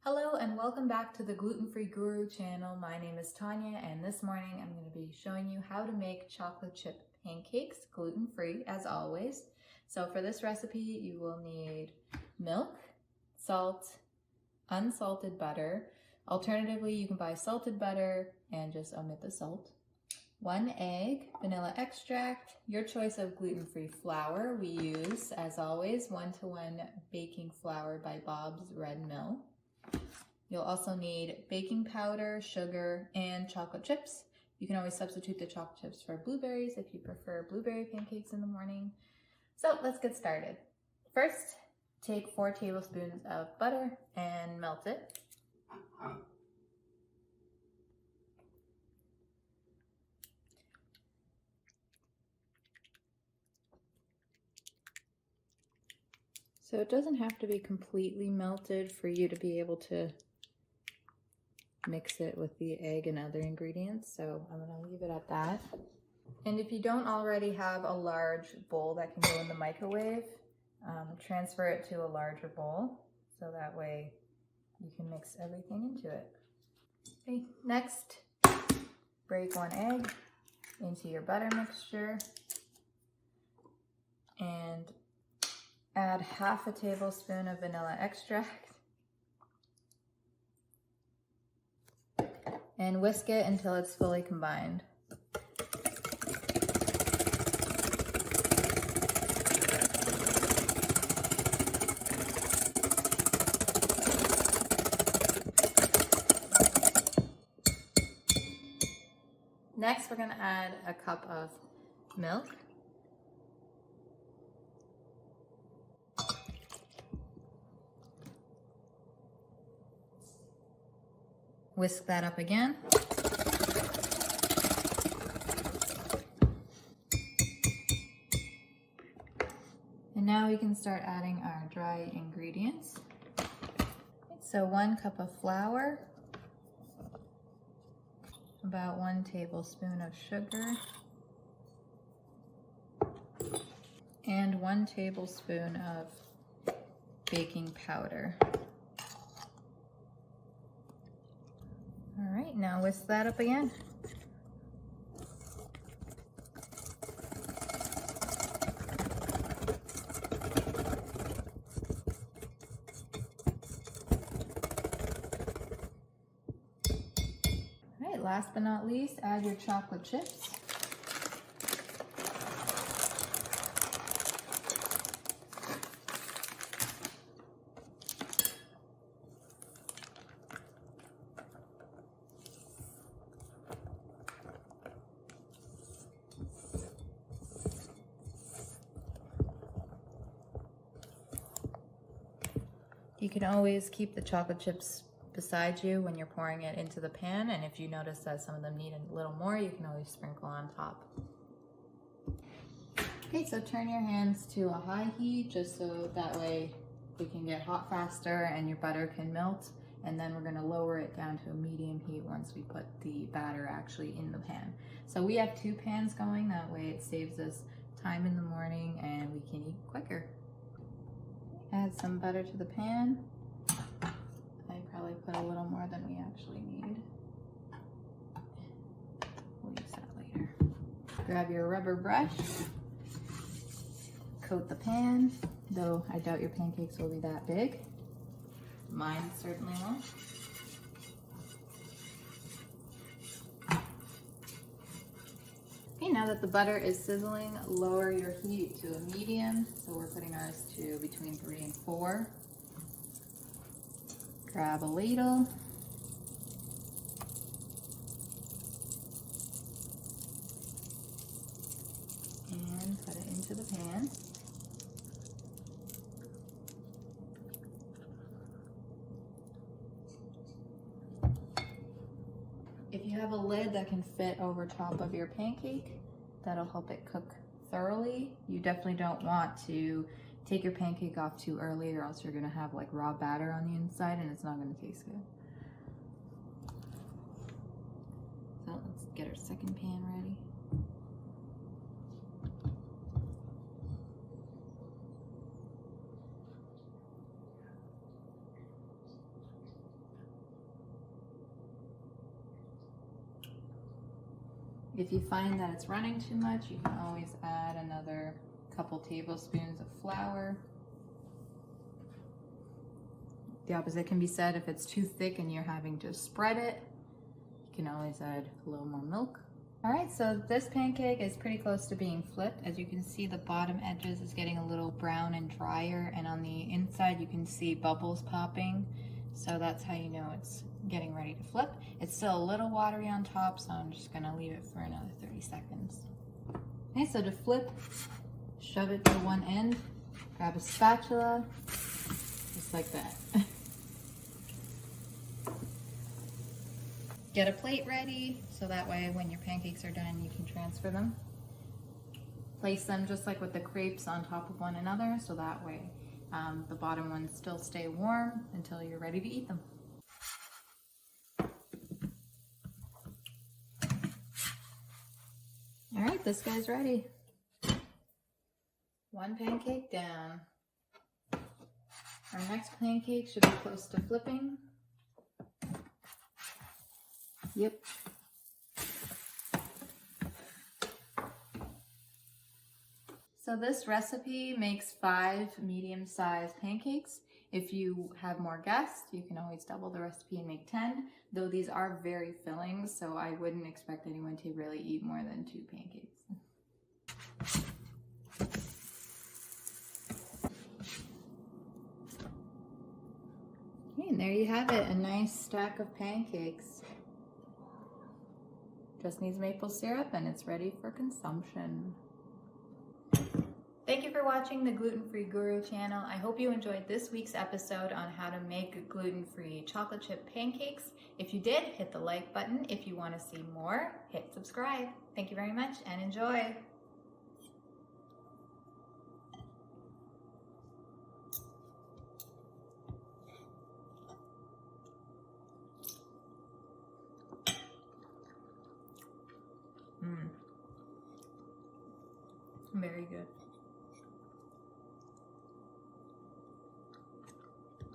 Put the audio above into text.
Hello and welcome back to the Gluten Free Guru channel. My name is Tanya and this morning I'm going to be showing you how to make chocolate chip pancakes gluten free as always. So for this recipe you will need milk, salt, unsalted butter. Alternatively you can buy salted butter and just omit the salt. 1 egg, vanilla extract, your choice of gluten-free flour. We use, as always, 1-to-1 baking flour by Bob's Red Mill. You'll also need baking powder, sugar, and chocolate chips. You can always substitute the chocolate chips for blueberries if you prefer blueberry pancakes in the morning. So let's get started. First, take 4 tablespoons of butter and melt it. So it doesn't have to be completely melted for you to be able to mix it with the egg and other ingredients. So I'm gonna leave it at that. And if you don't already have a large bowl that can go in the microwave, transfer it to a larger bowl so that way you can mix everything into it. Okay, next, break 1 egg into your butter mixture and add half a tablespoon of vanilla extract and whisk it until it's fully combined. Next, we're going to add a cup of milk. Whisk that up again. And now we can start adding our dry ingredients. So 1 cup of flour, about 1 tablespoon of sugar, and 1 tablespoon of baking powder. All right, now whisk that up again. All right, last but not least, add your chocolate chips. You can always keep the chocolate chips beside you when you're pouring it into the pan, and if you notice that some of them need a little more, you can always sprinkle on top. Okay, so turn your hands to a high heat just so that way we can get hot faster and your butter can melt, and then we're going to lower it down to a medium heat once we put the batter actually in the pan. So we have 2 pans going, that way it saves us time in the morning and we can eat quicker. Add some butter to the pan. I probably put a little more than we actually need. We'll use that later. Grab your rubber brush, coat the pan, though I doubt your pancakes will be that big. Mine certainly won't. Okay, now that the butter is sizzling, lower your heat to a medium. So we're putting ours to between 3 and 4. Grab a ladle. And put it into the pan. If you have a lid that can fit over top of your pancake, that'll help it cook thoroughly. You definitely don't want to take your pancake off too early or else you're gonna have like raw batter on the inside and it's not gonna taste good. So let's get our second pan ready. If you find that it's running too much, you can always add another couple tablespoons of flour. The opposite can be said if it's too thick and you're having to spread it. You can always add a little more milk. All right, so this pancake is pretty close to being flipped. As you can see, the bottom edges is getting a little brown and drier, and on the inside you can see bubbles popping. So that's how you know it's getting ready to flip. It's still a little watery on top, so I'm just gonna leave it for another 30 seconds. Okay, so to flip, shove it to one end, grab a spatula, just like that. Get a plate ready, so that way when your pancakes are done, you can transfer them. Place them just like with the crepes on top of one another, so that way the bottom ones still stay warm until you're ready to eat them. All right, this guy's ready. One pancake down. Our next pancake should be close to flipping. Yep. So this recipe makes 5 medium-sized pancakes. If you have more guests, you can always double the recipe and make 10, though these are very filling, so I wouldn't expect anyone to really eat more than 2 pancakes. Okay, and there you have it, a nice stack of pancakes. Just needs maple syrup and it's ready for consumption. Thank you for watching the Gluten Free Guru channel. I hope you enjoyed this week's episode on how to make gluten-free chocolate chip pancakes. If you did, hit the like button. If you want to see more, hit subscribe. Thank you very much and enjoy. Very good.